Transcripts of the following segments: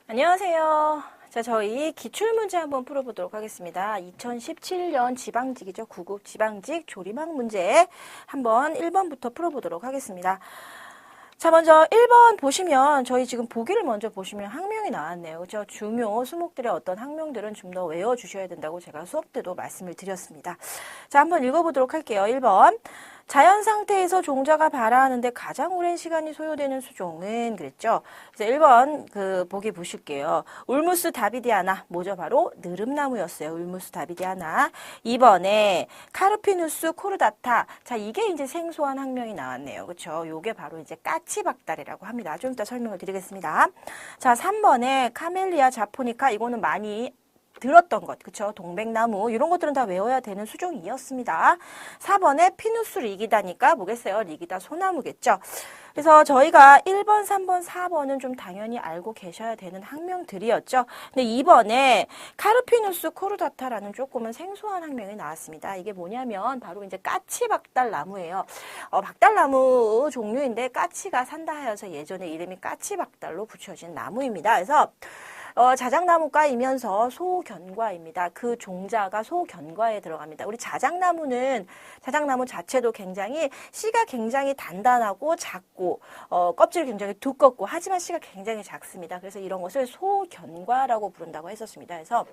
안녕하세요. 자, 저희 기출문제 한번 풀어보도록 하겠습니다. 2017년 지방직이죠. 9급 지방직 조리막 문제 한번 1번부터 풀어보도록 하겠습니다. 자, 먼저 1번 보시면 저희 지금 보기를 먼저 보시면 학명이 나왔네요. 그렇죠? 중요 수목들의 어떤 학명들은 좀 더 외워주셔야 된다고 제가 수업 때도 말씀을 드렸습니다. 자, 한번 읽어보도록 할게요. 1번. 자연 상태에서 종자가 발화하는데 가장 오랜 시간이 소요되는 수종은 그랬죠. 그래서 1번 그 보기 보실게요. 울무스 다비디아나 뭐죠? 바로 느릅나무였어요. 울무스 다비디아나. 2번에 카르피누스 코르다타. 자, 이게 이제 생소한 학명이 나왔네요. 그렇죠? 요게 바로 이제 까치박달이라고 합니다. 좀 이따 설명을 드리겠습니다. 자, 3번에 카멜리아 자포니카. 이거는 많이 들었던 것, 그쵸? 동백나무, 이런 것들은 다 외워야 되는 수종이었습니다. 4번에 피누스 리기다니까 뭐겠어요? 리기다 소나무겠죠? 그래서 저희가 1번, 3번, 4번은 좀 당연히 알고 계셔야 되는 학명들이었죠. 근데 2번에 카르피누스 코르다타라는 조금은 생소한 학명이 나왔습니다. 이게 뭐냐면 바로 이제 까치박달나무예요. 박달나무 종류인데 까치가 산다 하여서 예전에 이름이 까치박달로 붙여진 나무입니다. 그래서 자작나무과이면서 소견과입니다. 그 종자가 소견과에 들어갑니다. 우리 자작나무 자체도 굉장히 씨가 굉장히 단단하고 작고 껍질이 굉장히 두껍고 하지만 씨가 굉장히 작습니다. 그래서 이런 것을 소견과라고 부른다고 했었습니다. 그래서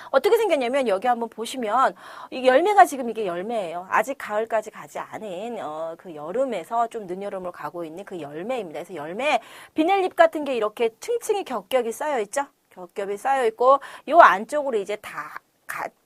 어떻게 생겼냐면 여기 한번 보시면 이 열매가 지금 이게 열매예요. 아직 가을까지 가지 않은 그 여름에서 좀 늦여름으로 가고 있는 그 열매입니다. 그래서 열매에 비닐잎 같은 게 이렇게 층층이 겹겹이 쌓여 있죠. 겹겹이 쌓여 있고 요 안쪽으로 이제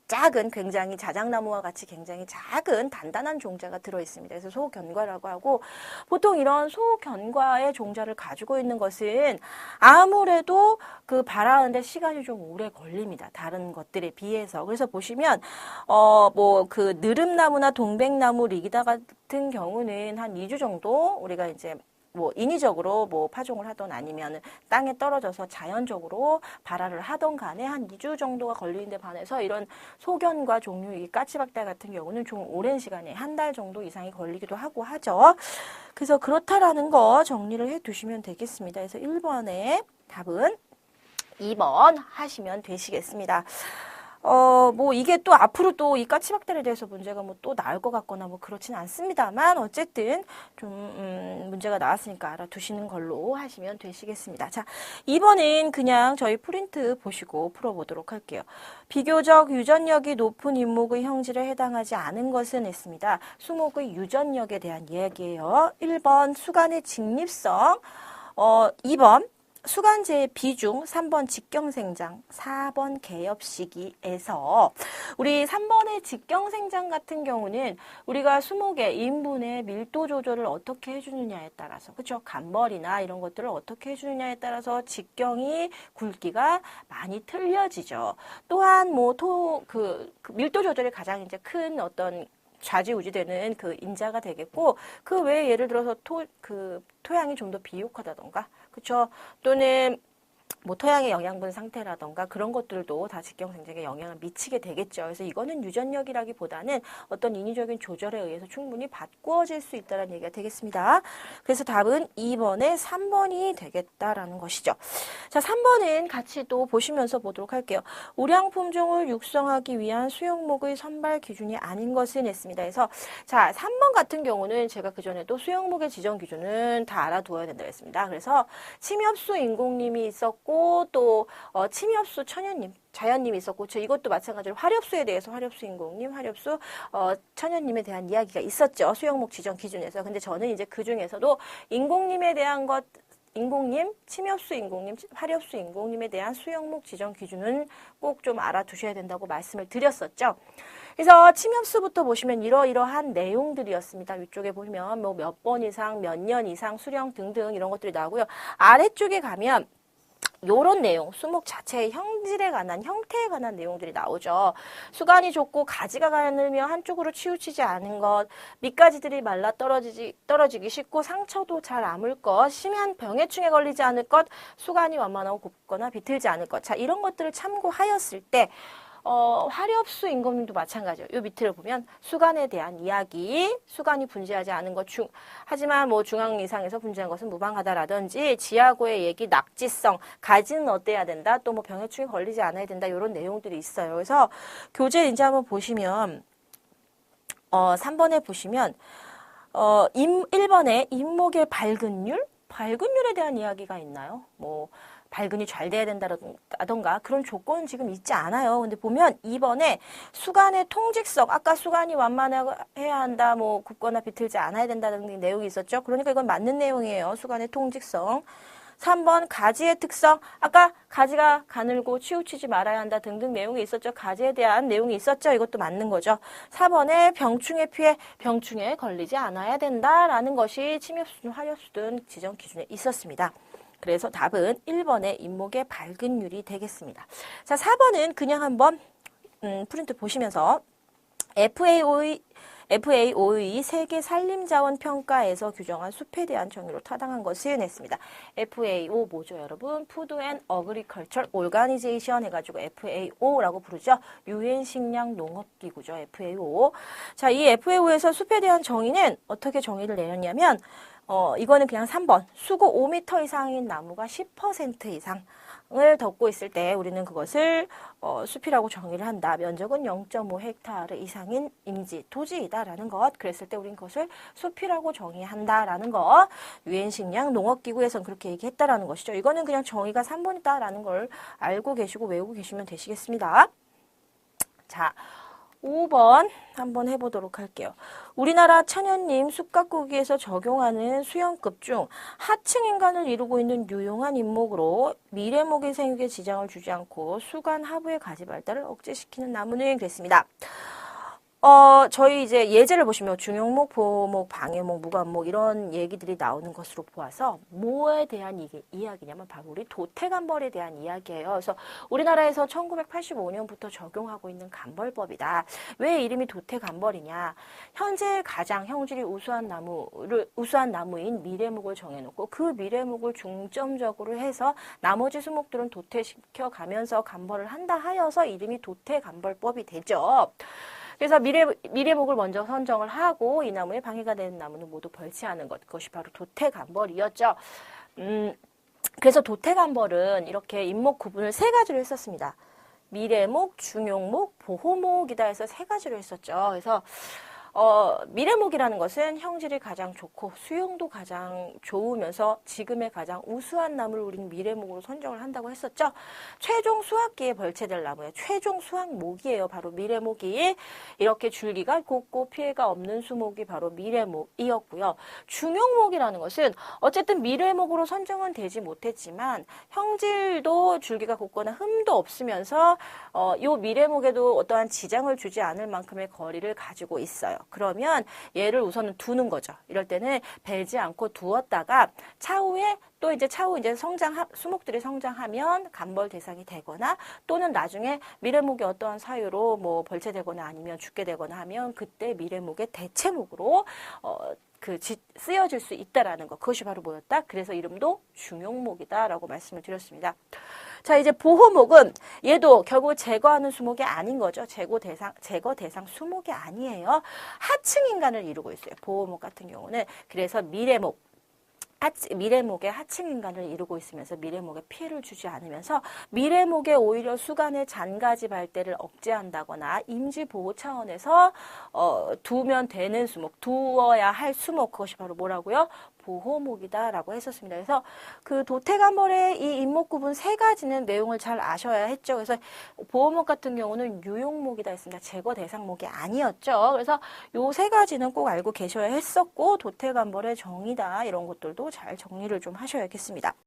작은 굉장히 자작나무와 같이 굉장히 작은 단단한 종자가 들어있습니다. 그래서 소견과라고 하고 보통 이런 소견과의 종자를 가지고 있는 것은 아무래도 그 발화하는데 시간이 좀 오래 걸립니다. 다른 것들에 비해서. 그래서 보시면 뭐 그 느릅나무나 동백나무, 리기다 같은 경우는 한 2주 정도 우리가 이제 뭐 인위적으로 뭐 파종을 하던 아니면 땅에 떨어져서 자연적으로 발화를 하던 간에 한 2주 정도가 걸리는데 반해서 이런 소견과 종류 이 까치박달 같은 경우는 좀 오랜 시간에 한 달 정도 이상이 걸리기도 하고 하죠. 그래서 그렇다라는 거 정리를 해 두시면 되겠습니다. 그래서 1번의 답은 2번 하시면 되시겠습니다. 뭐 이게 또 앞으로 또 이 까치박달에 대해서 문제가 뭐 또 나올 것 같거나 뭐 그렇진 않습니다만 어쨌든 좀 문제가 나왔으니까 알아두시는 걸로 하시면 되시겠습니다. 자, 2번은 그냥 저희 프린트 보시고 풀어보도록 할게요. 비교적 유전력이 높은 인목의 형질에 해당하지 않은 것은 했습니다. 수목의 유전력에 대한 이야기예요. 1번 수간의 직립성, 2번 수간제의 비중, 3번 직경생장, 4번 개엽시기에서 우리 3번의 직경생장 같은 경우는 우리가 수목의 인분의 밀도 조절을 어떻게 해주느냐에 따라서 그렇죠? 간벌이나 이런 것들을 어떻게 해주느냐에 따라서 직경이 굵기가 많이 틀려지죠. 또한 뭐 그 밀도 조절이 가장 이제 큰 어떤 좌지우지되는 그 인자가 되겠고 그 외에 예를 들어서 토양이 좀 더 비옥하다던가 그쵸? 또는 뭐 토양의 영양분 상태라던가 그런 것들도 다 직경생장에 영향을 미치게 되겠죠. 그래서 이거는 유전력이라기보다는 어떤 인위적인 조절에 의해서 충분히 바꾸어질 수 있다는 얘기가 되겠습니다. 그래서 답은 2번에 3번이 되겠다라는 것이죠. 자, 3번은 같이 또 보시면서 보도록 할게요. 우량 품종을 육성하기 위한 수용목의 선발 기준이 아닌 것은 했습니다. 그래서 자, 3번 같은 경우는 제가 그전에도 수용목의 지정 기준은 다 알아두어야 된다고 했습니다. 그래서 침엽수 인공님이 있었고 또 침엽수 천연님, 자연님이 있었고 이것도 마찬가지로 화렵수에 대해서 화렵수 인공님, 화렵수 천연님에 대한 이야기가 있었죠. 수용목 지정 기준에서. 근데 저는 이제 그 중에서도 인공님에 대한 것 인공님, 침엽수 인공님, 화렵수 인공님에 대한 수용목 지정 기준은 꼭 좀 알아두셔야 된다고 말씀을 드렸었죠. 그래서 침엽수부터 보시면 이러이러한 내용들이었습니다. 위쪽에 보시면 뭐 몇 번 이상, 몇 년 이상, 수령 등등 이런 것들이 나오고요. 아래쪽에 가면 요런 내용, 수목 자체의 형질에 관한, 형태에 관한 내용들이 나오죠. 수간이 좁고 가지가 가늘며 한쪽으로 치우치지 않은 것, 밑가지들이 말라 떨어지기 쉽고 상처도 잘 아물 것, 심한 병해충에 걸리지 않을 것, 수간이 완만하고 곱거나 비틀지 않을 것. 자, 이런 것들을 참고하였을 때 화렵수 임금님도 마찬가지예요. 요 밑을 보면 수간에 대한 이야기, 수간이 분지하지 않은 것 하지만 뭐 중앙 이상에서 분지한 것은 무방하다라든지 지하고의 얘기, 낙지성, 가지는 어때야 된다, 또 뭐 병해충이 걸리지 않아야 된다, 이런 내용들이 있어요. 그래서 교재 이제 한번 보시면 3번에 보시면 1번에 임목의 발근율에 대한 이야기가 있나요? 뭐 발근이 잘 돼야 된다던가 그런 조건은 지금 있지 않아요. 근데 보면 2번에 수간의 통직성, 아까 수간이 완만해야 한다, 뭐 굽거나 비틀지 않아야 된다는 내용이 있었죠. 그러니까 이건 맞는 내용이에요. 수간의 통직성. 3번 가지의 특성, 아까 가지가 가늘고 치우치지 말아야 한다 등등 내용이 있었죠. 가지에 대한 내용이 있었죠. 이것도 맞는 거죠. 4번에 병충해 피해, 병충해에 걸리지 않아야 된다라는 것이 침엽수든 화렵수든 지정 기준에 있었습니다. 그래서 답은 1번의 임목의 발근율이 되겠습니다. 자, 4번은 그냥 한번 프린트 보시면서 FAO의 세계 산림자원 평가에서 규정한 숲에 대한 정의로 타당한 것을 냈습니다. FAO 뭐죠, 여러분? Food and Agriculture Organization 해가지고 FAO라고 부르죠. 유엔 식량 농업기구죠, FAO. 자, 이 FAO에서 숲에 대한 정의는 어떻게 정의를 내렸냐면, 이거는 그냥 3번. 수고 5m 이상인 나무가 10% 이상을 덮고 있을 때 우리는 그것을 숲이라고 정의를 한다. 면적은 0.5헥타르 이상인 임지, 토지이다라는 것. 그랬을 때 우린 그것을 숲이라고 정의한다라는 것. 유엔 식량 농업기구에서는 그렇게 얘기했다라는 것이죠. 이거는 그냥 정의가 3번이다라는 걸 알고 계시고 외우고 계시면 되시겠습니다. 자, 5번 한번 해보도록 할게요. 우리나라 천연림 숲가꾸기에서 적용하는 수형급 중 하층 인간을 이루고 있는 유용한 임목으로 미래목의 생육에 지장을 주지 않고 수간 하부의 가지 발달을 억제시키는 나무는 그랬습니다. 저희 이제 예제를 보시면 중용목, 보호목, 방해목, 무관목 이런 얘기들이 나오는 것으로 보아서 뭐에 대한 이야기냐면 바로 우리 도태감벌에 대한 이야기예요. 그래서 우리나라에서 1985년부터 적용하고 있는 감벌법이다. 왜 이름이 도태감벌이냐? 현재 가장 형질이 우수한 나무인 미래목을 정해놓고 그 미래목을 중점적으로 해서 나머지 수목들은 도태시켜 가면서 감벌을 한다 하여서 이름이 도태감벌법이 되죠. 그래서 미래목을 먼저 선정을 하고 이 나무에 방해가 되는 나무는 모두 벌치하는 것. 그것이 바로 도태감벌이었죠. 그래서 도태감벌은 이렇게 임목 구분을 3가지로 했었습니다. 미래목, 중용목, 보호목이다 해서 3가지로 했었죠. 그래서 미래목이라는 것은 형질이 가장 좋고 수용도 가장 좋으면서 지금의 가장 우수한 나무를 우리는 미래목으로 선정을 한다고 했었죠. 최종 수확기에 벌채될 나무의 최종 수확목이에요. 바로 미래목이. 이렇게 줄기가 곱고 피해가 없는 수목이 바로 미래목이었고요. 중용목이라는 것은 어쨌든 미래목으로 선정은 되지 못했지만 형질도 줄기가 곱거나 흠도 없으면서 이 미래목에도 어떠한 지장을 주지 않을 만큼의 거리를 가지고 있어요. 그러면 얘를 우선은 두는 거죠. 이럴 때는 베지 않고 두었다가 차후에 또 이제 수목들이 성장하면 감벌 대상이 되거나 또는 나중에 미래목이 어떠한 사유로 뭐 벌채되거나 아니면 죽게 되거나 하면 그때 미래목의 대체목으로 쓰여질 수 있다라는 것. 그것이 바로 뭐였다? 그래서 이름도 중용목이다라고 말씀을 드렸습니다. 자, 이제 보호목은 얘도 결국 제거하는 수목이 아닌 거죠. 제거 대상 수목이 아니에요. 하층 인간을 이루고 있어요. 보호목 같은 경우는. 그래서 미래목의 하층 인간을 이루고 있으면서 미래목에 피해를 주지 않으면서 미래목에 오히려 수간의 잔가지 발대를 억제한다거나 임지 보호 차원에서 두면 되는 수목, 두어야 할 수목, 그것이 바로 뭐라고요? 보호목이다라고 했었습니다. 그래서 그 도태감벌의 이 임목 구분 3가지는 내용을 잘 아셔야 했죠. 그래서 보호목 같은 경우는 유용목이다 했습니다. 제거 대상목이 아니었죠. 그래서 요 3가지는 꼭 알고 계셔야 했었고 도태감벌의 정의다 이런 것들도 잘 정리를 좀 하셔야겠습니다.